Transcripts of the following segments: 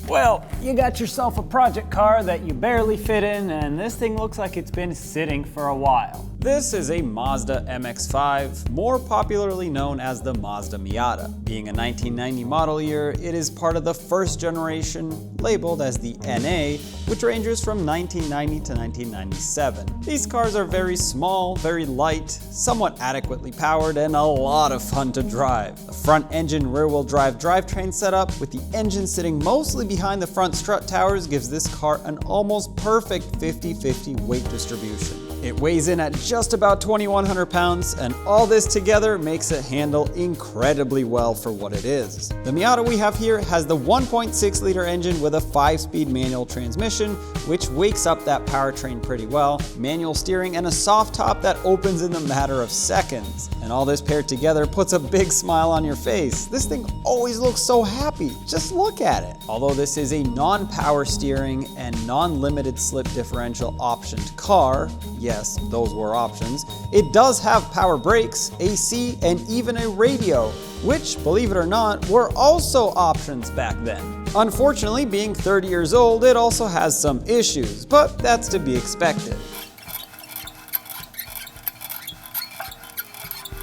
Well, you got yourself a project car that you barely fit in, and this thing looks like it's been sitting for a while. This is a Mazda MX-5, more popularly known as the Mazda Miata. Being a 1990 model year, it is part of the first generation, labeled as the NA, which ranges from 1990 to 1997. These cars are very small, very light, somewhat adequately powered, and a lot of fun to drive. The front-engine rear-wheel drive drivetrain setup, with the engine sitting mostly behind the front strut towers, gives this car an almost perfect 50-50 weight distribution. It weighs in at just about 2,100 pounds, and all this together makes it handle incredibly well for what it is. The Miata we have here has the 1.6-liter engine with a 5-speed manual transmission, which wakes up that powertrain pretty well, manual steering, and a soft top that opens in the matter of seconds. And all this paired together puts a big smile on your face. This thing always looks so happy, just look at it. Although this is a non-power steering and non-limited slip differential optioned car, yes, those were options, it does have power brakes, AC, and even a radio, which, believe it or not, were also options back then. Unfortunately, being 30 years old, it also has some issues, but that's to be expected.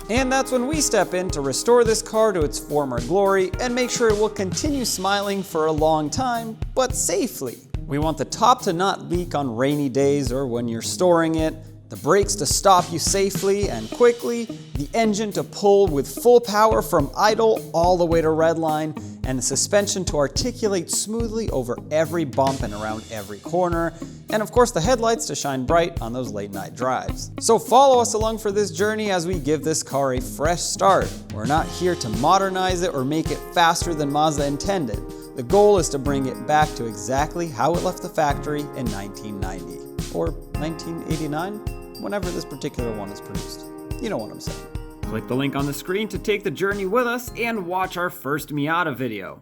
And that's when we step in to restore this car to its former glory and make sure it will continue smiling for a long time, but safely. We want the top to not leak on rainy days or when you're storing it, the brakes to stop you safely and quickly, the engine to pull with full power from idle all the way to redline, and the suspension to articulate smoothly over every bump and around every corner, and of course the headlights to shine bright on those late night drives. So follow us along for this journey as we give this car a fresh start. We're not here to modernize it or make it faster than Mazda intended. The goal is to bring it back to exactly how it left the factory in 1990. Or 1989, whenever this particular one is produced. You know what I'm saying. Click the link on the screen to take the journey with us and watch our first Miata video.